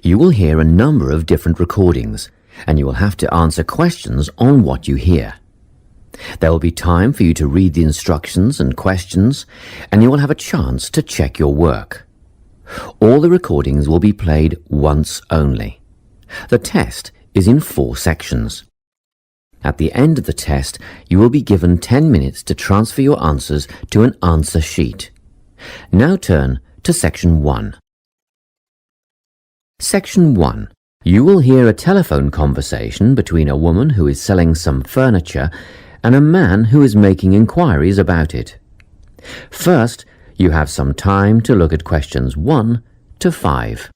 You will hear a number of different recordings, and you will have to answer questions on what you hear. There will be time for you to read the instructions and questions, and you will have a chance to check your work. All the recordings will be played once only. The test is in 4 sections. At the end of the test, you will be given 10 minutes to transfer your answers to an answer sheet. Now turn to Section 1. Section 1. You will hear a telephone conversation between a woman who is selling some furniture and a man who is making inquiries about it. First, you have some time to look at questions 1 to 5.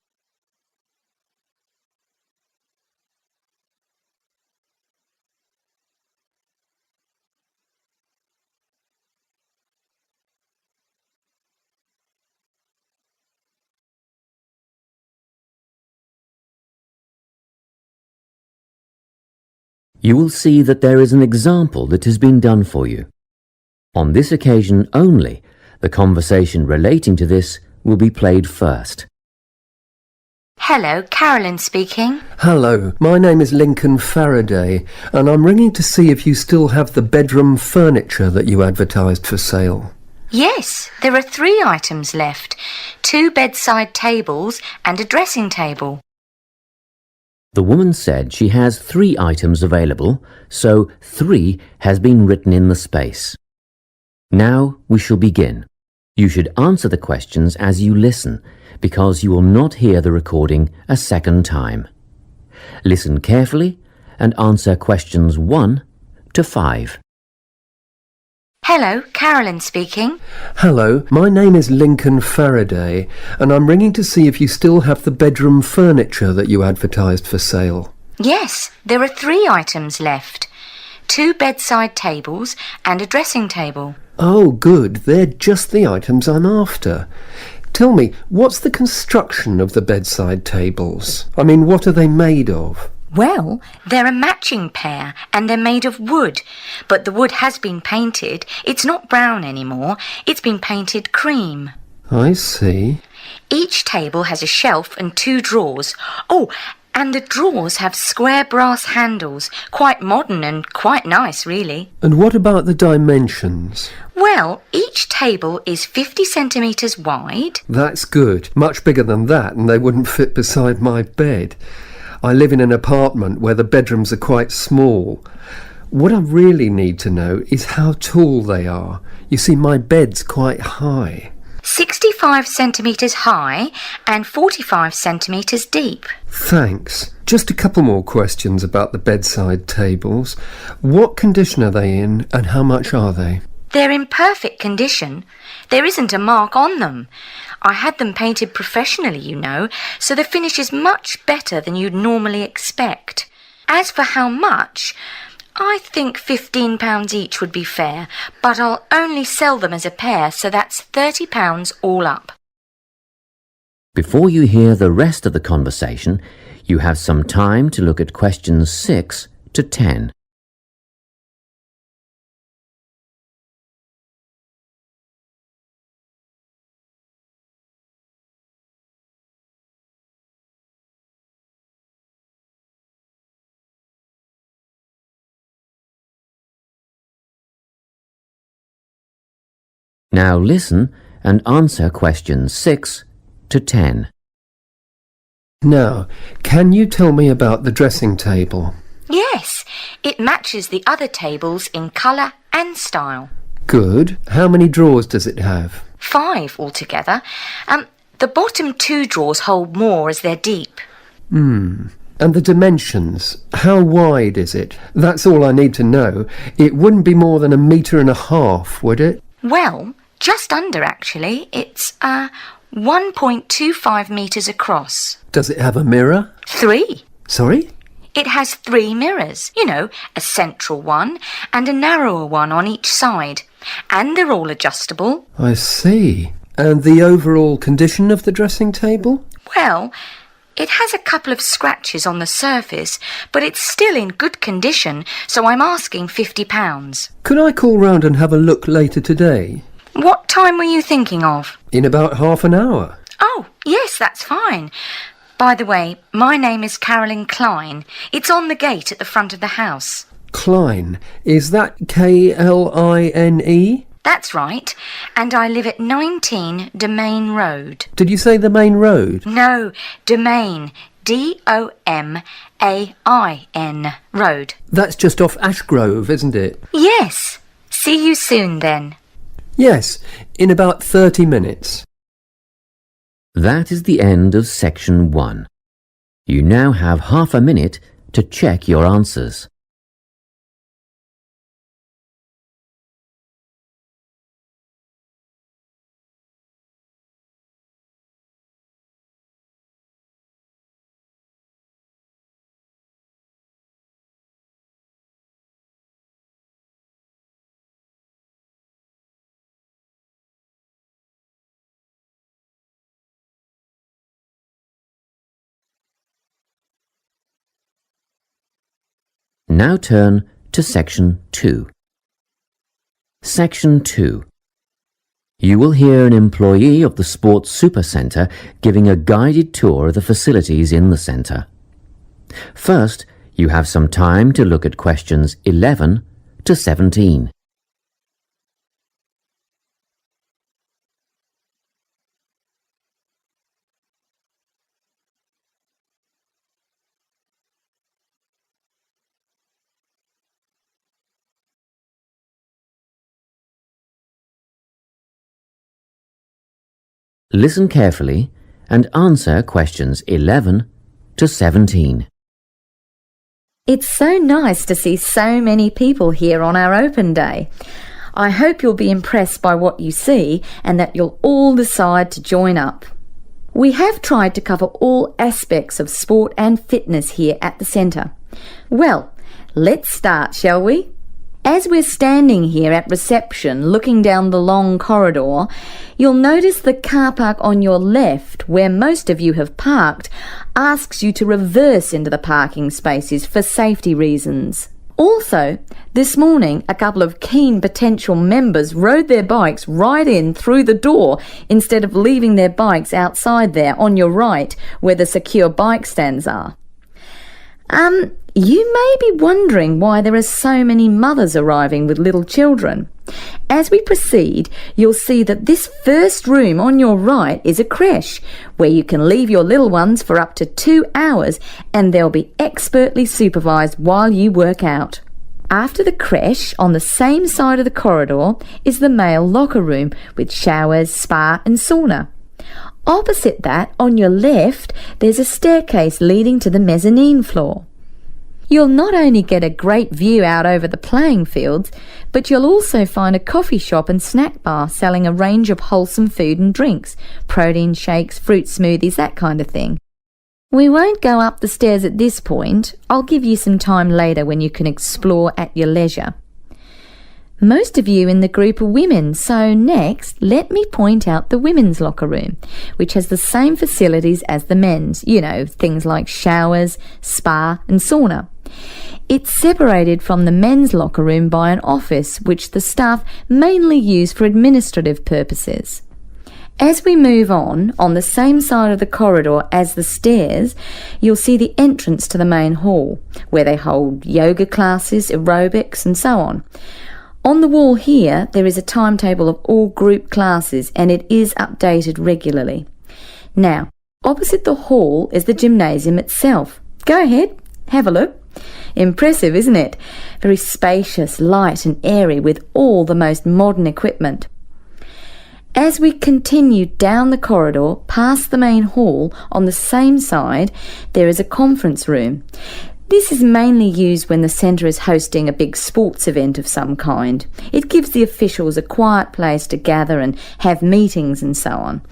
You will see that there is an example that has been done for you. On this occasion only, the conversation relating to this will be played first. Hello, Carolyn speaking. Hello, my name is Lincoln Faraday, and I'm ringing to see if you still have the bedroom furniture that you advertised for sale. Yes, there are 3 items left. 2 bedside tables and a dressing table. The woman said she has 3 items available, so 3 has been written in the space. Now we shall begin. You should answer the questions as you listen, because you will not hear the recording a second time. Listen carefully and answer questions 1 to 5. Hello, Carolyn speaking. Hello, my name is Lincoln Faraday, and I'm ringing to see if you still have the bedroom furniture that you advertised for sale. Yes, there are 3 items left. 2 bedside tables and a dressing table. Oh, good. They're just the items I'm after. Tell me, what's the construction of the bedside tables? I mean, what are they made of? Well, they're a matching pair and they're made of wood. But the wood has been painted. It's not brown anymore. It's been painted cream. I see. Each table has a shelf and 2 drawers. Oh, and the drawers have square brass handles. Quite modern and quite nice, really. And what about the dimensions? Well, each table is 50 centimetres wide. That's good. Much bigger than that, and they wouldn't fit beside my bed. I live in an apartment where the bedrooms are quite small. What I really need to know is how tall they are. You see, my bed's quite high. 65 centimetres high and 45 centimetres deep. Thanks. Just a couple more questions about the bedside tables. What condition are they in and how much are they? They're in perfect condition. There isn't a mark on them. I had them painted professionally, you know, so the finish is much better than you'd normally expect. As for how much, I think £15 each would be fair, but I'll only sell them as a pair, so that's £30 all up. Before you hear the rest of the conversation, you have some time to look at questions 6 to 10. Now listen and answer questions 6 to 10. Now, can you tell me about the dressing table? Yes, it matches the other tables in colour and style. Good. How many drawers does it have? 5 altogether. The bottom 2 drawers hold more as they're deep. And the dimensions? How wide is it? That's all I need to know. It wouldn't be more than 1.5 meters, would it? Well, just under actually. It's 1.25 metres across. Does it have a mirror? 3. Sorry? It has 3 mirrors, you know, a central one and a narrower one on each side. And they're all adjustable. I see. And the overall condition of the dressing table? Well, it has a couple of scratches on the surface, but it's still in good condition, so I'm asking £50. Could I call round and have a look later today? What time were you thinking of? In about half an hour. Oh, yes, that's fine. By the way, my name is Carolyn Klein. It's on the gate at the front of the house. Klein. Is that Kline? That's right. And I live at 19 Domain Road. Did you say the main road? No, Domain. Domain Road. That's just off Ashgrove, isn't it? Yes. See you soon then. Yes, in about 30 minutes. That is the end of section 1. You now have half a minute to check your answers. Now turn to section 2. Section 2. You will hear an employee of the Sports Supercentre giving a guided tour of the facilities in the centre. First, you have some time to look at questions 11 to 17. Listen carefully and answer questions 11 to 17. It's so nice to see so many people here on our open day. I hope you'll be impressed by what you see and that you'll all decide to join up. We have tried to cover all aspects of sport and fitness here at the centre. Well, let's start, shall we? As we're standing here at reception looking down the long corridor, you'll notice the car park on your left, where most of you have parked, asks you to reverse into the parking spaces for safety reasons. Also, this morning, a couple of keen potential members rode their bikes right in through the door instead of leaving their bikes outside there on your right, where the secure bike stands are. You may be wondering why there are so many mothers arriving with little children. As we proceed, you'll see that this first room on your right is a creche, where you can leave your little ones for up to 2 hours and they'll be expertly supervised while you work out. After the creche, on the same side of the corridor, is the male locker room with showers, spa and sauna. Opposite that, on your left, there's a staircase leading to the mezzanine floor. You'll not only get a great view out over the playing fields, but you'll also find a coffee shop and snack bar selling a range of wholesome food and drinks, protein shakes, fruit smoothies, that kind of thing. We won't go up the stairs at this point. I'll give you some time later when you can explore at your leisure. Most of you in the group are women, so next let me point out the women's locker room, which has the same facilities as the men's, things like showers, spa and sauna. It's separated from the men's locker room by an office which the staff mainly use for administrative purposes. As we move on the same side of the corridor as the stairs, you'll see the entrance to the main hall, where they hold yoga classes, aerobics and so on. On the wall here, there is a timetable of all group classes and it is updated regularly. Now, opposite the hall is the gymnasium itself. Go ahead, have a look. Impressive, isn't it? Very spacious, light and airy with all the most modern equipment. As we continue down the corridor past the main hall, on the same side, there is a conference room. This is mainly used when the centre is hosting a big sports event of some kind. It gives the officials a quiet place to gather and have meetings and so on.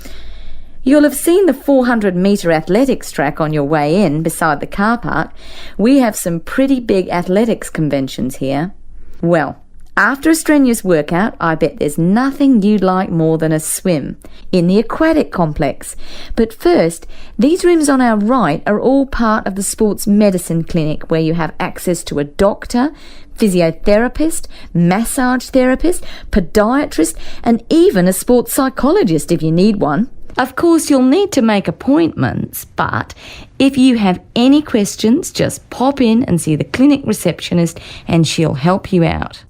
You'll have seen the 400-metre athletics track on your way in beside the car park. We have some pretty big athletics conventions here. Well, after a strenuous workout, I bet there's nothing you'd like more than a swim in the aquatic complex. But first, these rooms on our right are all part of the sports medicine clinic, where you have access to a doctor, physiotherapist, massage therapist, podiatrist, and even a sports psychologist if you need one. Of course, you'll need to make appointments, but if you have any questions, just pop in and see the clinic receptionist and she'll help you out.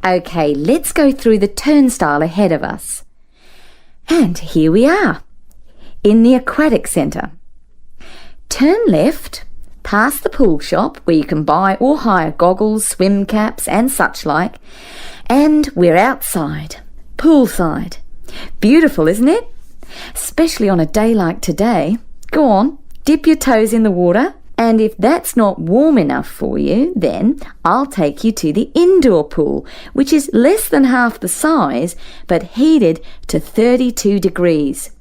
Okay, let's go through the turnstile ahead of us. And here we are, in the aquatic centre. Turn left, past the pool shop where you can buy or hire goggles, swim caps and such like, and we're outside, poolside. Beautiful, isn't it? Especially on a day like today. Go on, dip your toes in the water, and if that's not warm enough for you, then I'll take you to the indoor pool, which is less than half the size, but heated to 32 degrees.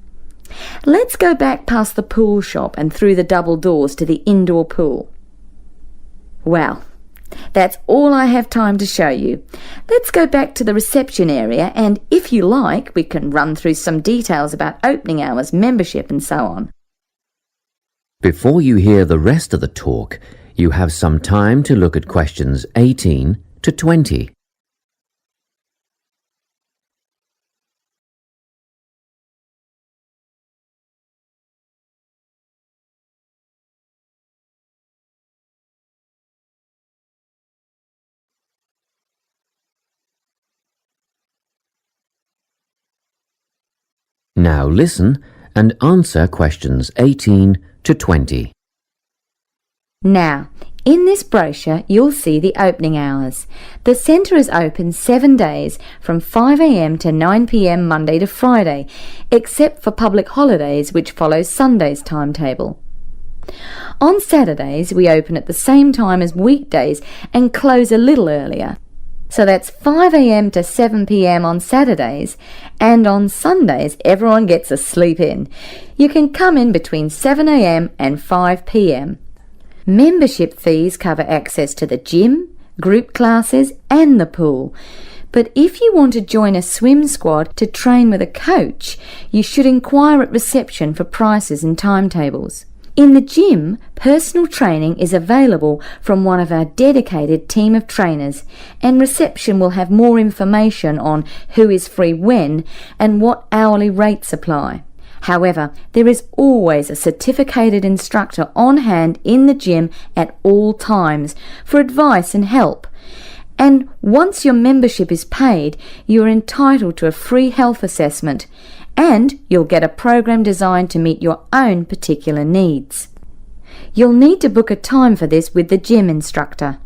Let's go back past the pool shop and through the double doors to the indoor pool. Well, that's all I have time to show you. Let's go back to the reception area, and if you like, we can run through some details about opening hours, membership and so on. Before you hear the rest of the talk, you have some time to look at questions 18 to 20. Now listen and answer questions 18 to 20. Now, in this brochure, you'll see the opening hours. The centre is open 7 days from 5 a.m. to 9 p.m. Monday to Friday, except for public holidays, which follows Sunday's timetable. On Saturdays, we open at the same time as weekdays and close a little earlier. So that's 5 a.m. to 7 p.m. on Saturdays, and on Sundays everyone gets a sleep in. You can come in between 7 a.m. and 5 p.m. Membership fees cover access to the gym, group classes and the pool. But if you want to join a swim squad to train with a coach, you should inquire at reception for prices and timetables. In the gym, personal training is available from one of our dedicated team of trainers, and reception will have more information on who is free when and what hourly rates apply. However, there is always a certificated instructor on hand in the gym at all times for advice and help. And once your membership is paid, you are entitled to a free health assessment, and you'll get a program designed to meet your own particular needs. You'll need to book a time for this with the gym instructor.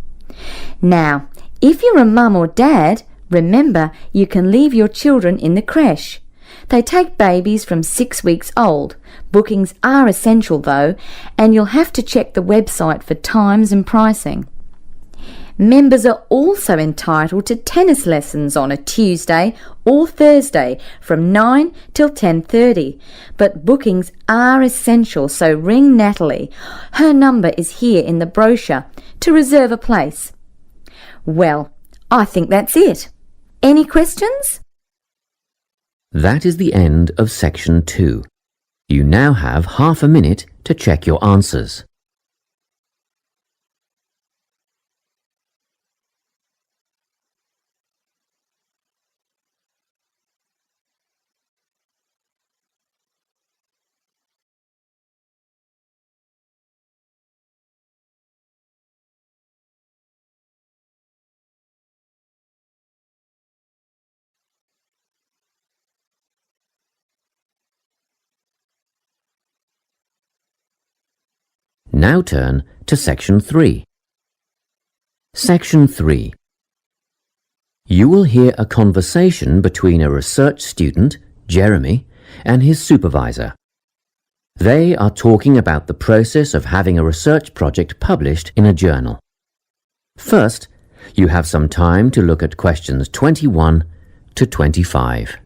Now, if you're a mum or dad, remember you can leave your children in the creche. They take babies from 6 weeks old. Bookings are essential though, and you'll have to check the website for times and pricing. Members are also entitled to tennis lessons on a Tuesday or Thursday from 9 till 10:30, but bookings are essential, so ring Natalie. Her number is here in the brochure to reserve a place. Well, I think that's it. Any questions? That is the end of section 2. You now have half a minute to check your answers. Now turn to Section 3. Section 3. You will hear a conversation between a research student, Jeremy, and his supervisor. They are talking about the process of having a research project published in a journal. First, you have some time to look at questions 21 to 25.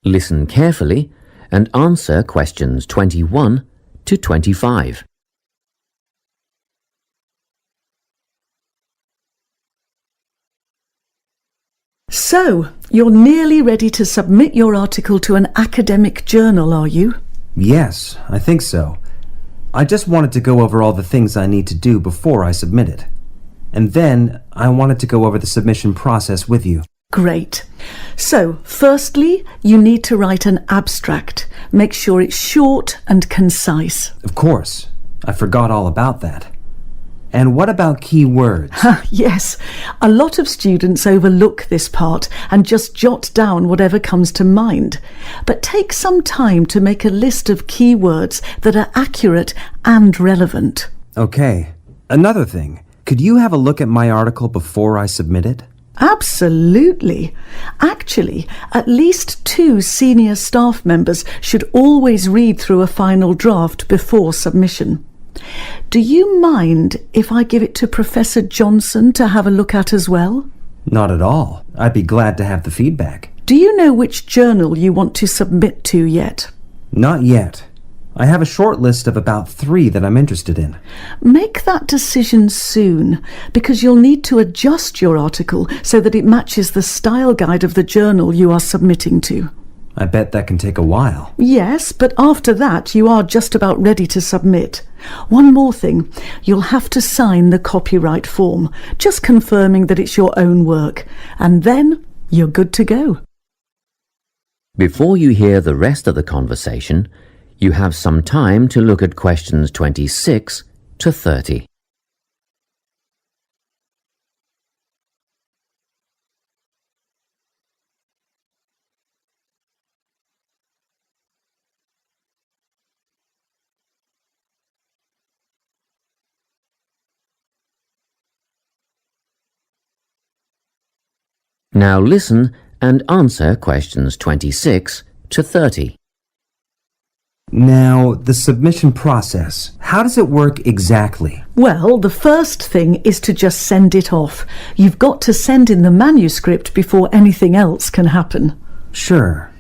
Listen carefully and answer questions 21 to 25. So, you're nearly ready to submit your article to an academic journal, are you? Yes, I think so. I just wanted to go over all the things I need to do before I submit it. And then I wanted to go over the submission process with you. Great. So, firstly, you need to write an abstract. Make sure it's short and concise. Of course, I forgot all about that. And what about key words? Yes, a lot of students overlook this part and just jot down whatever comes to mind. But take some time to make a list of keywords that are accurate and relevant. Okay, another thing. Could you have a look at my article before I submit it? Absolutely. Actually, at least 2 senior staff members should always read through a final draft before submission. Do you mind if I give it to Professor Johnson to have a look at as well? Not at all. I'd be glad to have the feedback. Do you know which journal you want to submit to yet? Not yet. I have a short list of about 3 that I'm interested in. Make that decision soon, because you'll need to adjust your article so that it matches the style guide of the journal you are submitting to. I bet that can take a while. Yes, but after that you are just about ready to submit. One more thing, you'll have to sign the copyright form, just confirming that it's your own work, and then you're good to go. Before you hear the rest of the conversation, you have some time to look at questions 26 to 30. Now listen and answer questions 26 to 30. Now, the submission process. How does it work exactly? Well, the first thing is to just send it off. You've got to send in the manuscript before anything else can happen. Sure.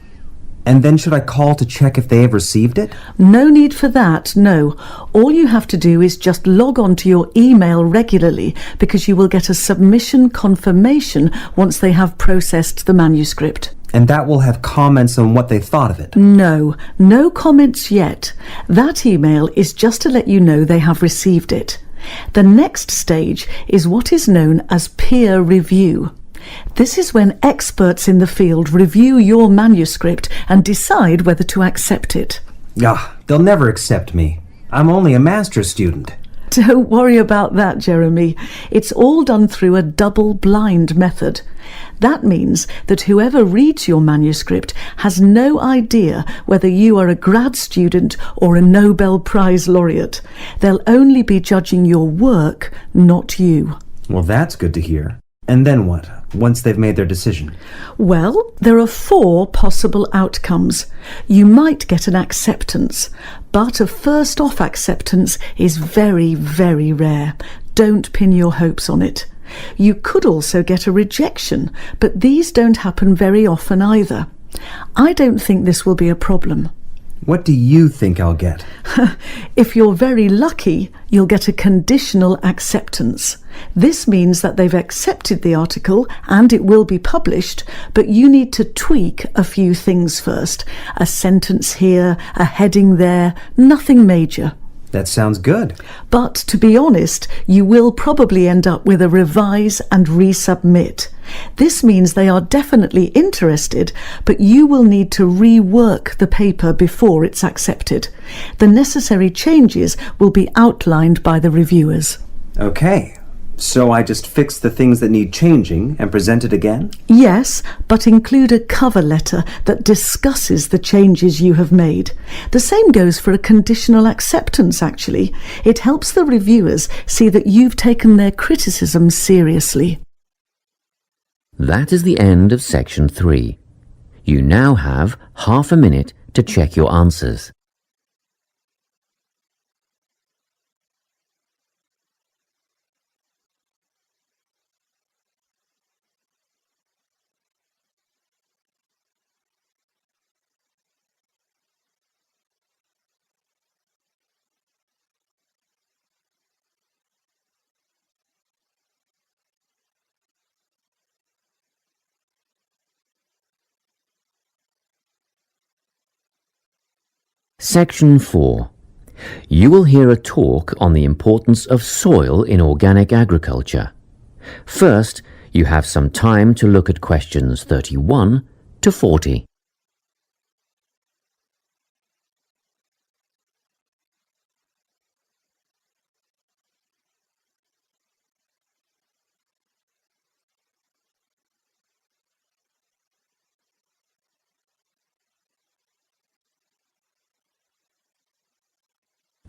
And then should I call to check if they have received it? No need for that, no. All you have to do is just log on to your email regularly, because you will get a submission confirmation once they have processed the manuscript. And that will have comments on what they thought of it? No comments yet. That email is just to let you know they have received it. The next stage is what is known as peer review. This is when experts in the field review your manuscript and decide whether to accept it. They'll never accept me. I'm only a master's student. Don't worry about that, Jeremy. It's all done through a double-blind method. That means that whoever reads your manuscript has no idea whether you are a grad student or a Nobel Prize laureate. They'll only be judging your work, not you. Well, that's good to hear. And then what, once they've made their decision? Well, there are 4 possible outcomes. You might get an acceptance, but a first-off acceptance is very, very rare. Don't pin your hopes on it. You could also get a rejection, but these don't happen very often either. I don't think this will be a problem. What do you think I'll get? If you're very lucky, you'll get a conditional acceptance. This means that they've accepted the article and it will be published, but you need to tweak a few things first. A sentence here, a heading there, nothing major. That sounds good. But to be honest, you will probably end up with a revise and resubmit. This means they are definitely interested, but you will need to rework the paper before it's accepted. The necessary changes will be outlined by the reviewers. Okay, so I just fix the things that need changing and present it again? Yes, but include a cover letter that discusses the changes you have made. The same goes for a conditional acceptance, actually. It helps the reviewers see that you've taken their criticism seriously. That is the end of section 3. You now have half a minute to check your answers. Section 4. You will hear a talk on the importance of soil in organic agriculture. First, you have some time to look at questions 31 to 40.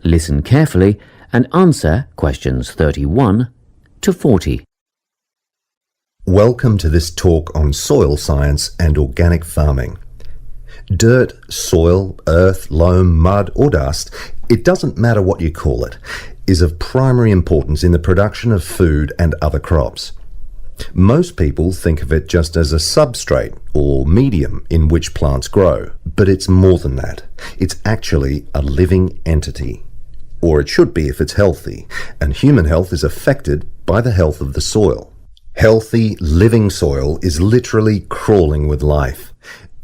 Listen carefully and answer questions 31 to 40. Welcome to this talk on soil science and organic farming. Dirt, soil, earth, loam, mud or dust, it doesn't matter what you call it, is of primary importance in the production of food and other crops. Most people think of it just as a substrate or medium in which plants grow, but it's more than that. It's actually a living entity. Or it should be if it's healthy, and human health is affected by the health of the soil. Healthy, living soil is literally crawling with life.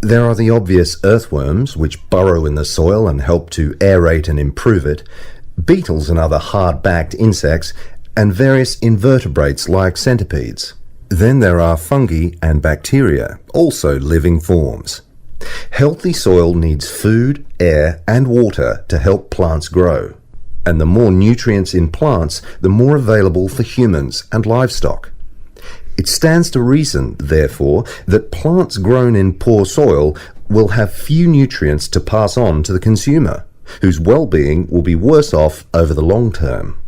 There are the obvious earthworms, which burrow in the soil and help to aerate and improve it, beetles and other hard-backed insects, and various invertebrates like centipedes. Then there are fungi and bacteria, also living forms. Healthy soil needs food, air, and water to help plants grow. And the more nutrients in plants, the more available for humans and livestock. It stands to reason, therefore, that plants grown in poor soil will have few nutrients to pass on to the consumer, whose well-being will be worse off over the long term.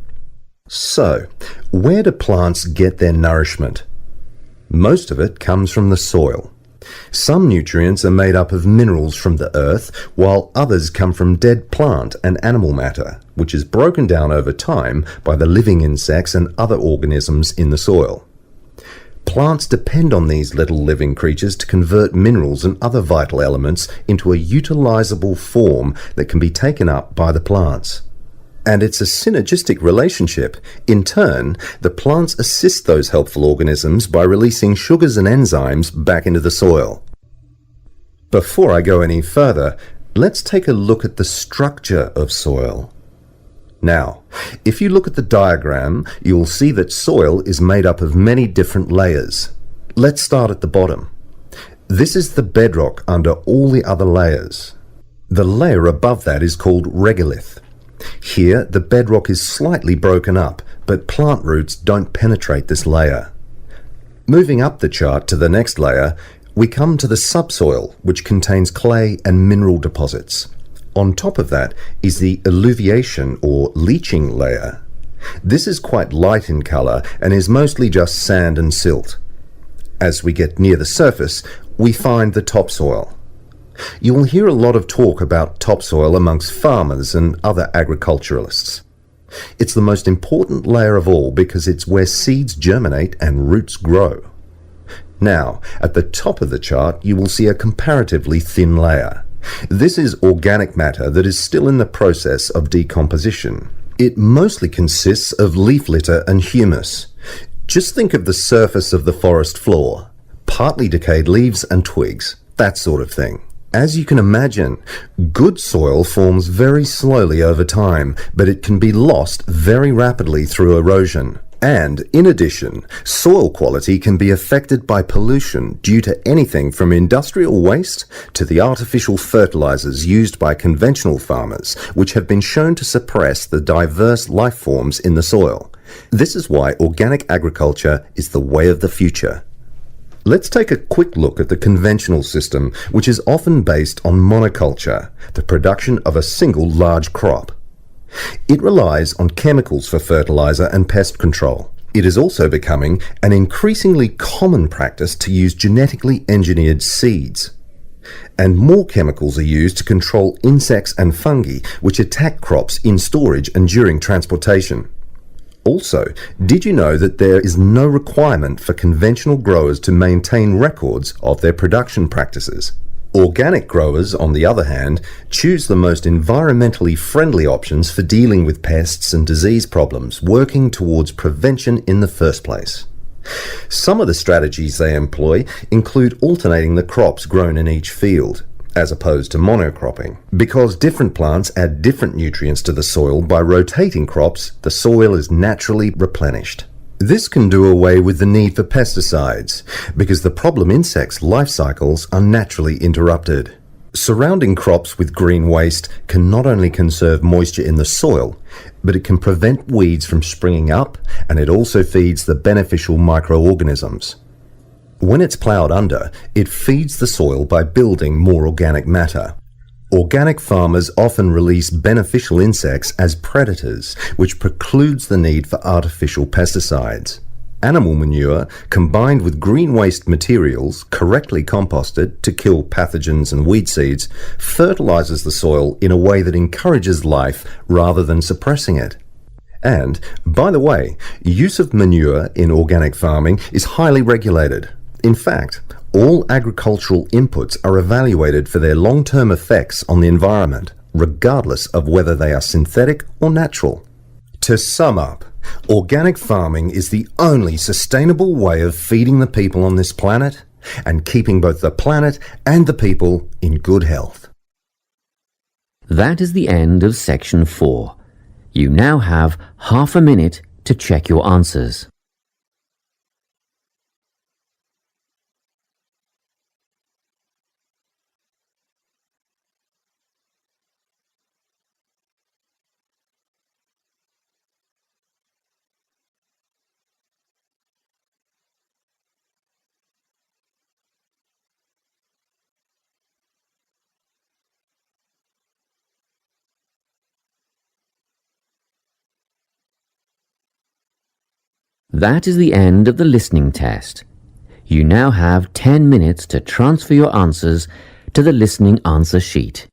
So, where do plants get their nourishment? Most of it comes from the soil. Some nutrients are made up of minerals from the earth, while others come from dead plant and animal matter, which is broken down over time by the living insects and other organisms in the soil. Plants depend on these little living creatures to convert minerals and other vital elements into a utilizable form that can be taken up by the plants. And it's a synergistic relationship. In turn, the plants assist those helpful organisms by releasing sugars and enzymes back into the soil. Before I go any further, let's take a look at the structure of soil. Now, if you look at the diagram, you'll see that soil is made up of many different layers. Let's start at the bottom. This is the bedrock under all the other layers. The layer above that is called regolith. Here, the bedrock is slightly broken up, but plant roots don't penetrate this layer. Moving up the chart to the next layer, we come to the subsoil, which contains clay and mineral deposits. On top of that is the alluviation or leaching layer. This is quite light in colour and is mostly just sand and silt. As we get near the surface, we find the topsoil. You will hear a lot of talk about topsoil amongst farmers and other agriculturalists. It's the most important layer of all because it's where seeds germinate and roots grow. Now, at the top of the chart, you will see a comparatively thin layer. This is organic matter that is still in the process of decomposition. It mostly consists of leaf litter and humus. Just think of the surface of the forest floor. Partly decayed leaves and twigs, that sort of thing. As you can imagine, good soil forms very slowly over time, but it can be lost very rapidly through erosion. And, in addition, soil quality can be affected by pollution due to anything from industrial waste to the artificial fertilizers used by conventional farmers, which have been shown to suppress the diverse life forms in the soil. This is why organic agriculture is the way of the future. Let's take a quick look at the conventional system, which is often based on monoculture, the production of a single large crop. It relies on chemicals for fertilizer and pest control. It is also becoming an increasingly common practice to use genetically engineered seeds. And more chemicals are used to control insects and fungi, which attack crops in storage and during transportation. Also, did you know that there is no requirement for conventional growers to maintain records of their production practices? Organic growers, on the other hand, choose the most environmentally friendly options for dealing with pests and disease problems, working towards prevention in the first place. Some of the strategies they employ include alternating the crops grown in each field, as opposed to monocropping. Because different plants add different nutrients to the soil, by rotating crops, the soil is naturally replenished. This can do away with the need for pesticides, because the problem insects' life cycles are naturally interrupted. Surrounding crops with green waste can not only conserve moisture in the soil, but it can prevent weeds from springing up, and it also feeds the beneficial microorganisms. When it's ploughed under, it feeds the soil by building more organic matter. Organic farmers often release beneficial insects as predators, which precludes the need for artificial pesticides. Animal manure, combined with green waste materials, correctly composted to kill pathogens and weed seeds, fertilizes the soil in a way that encourages life rather than suppressing it. And, by the way, use of manure in organic farming is highly regulated. In fact, all agricultural inputs are evaluated for their long-term effects on the environment, regardless of whether they are synthetic or natural. To sum up, organic farming is the only sustainable way of feeding the people on this planet and keeping both the planet and the people in good health. That is the end of section 4. You now have half a minute to check your answers. That is the end of the listening test. You now have 10 minutes to transfer your answers to the listening answer sheet.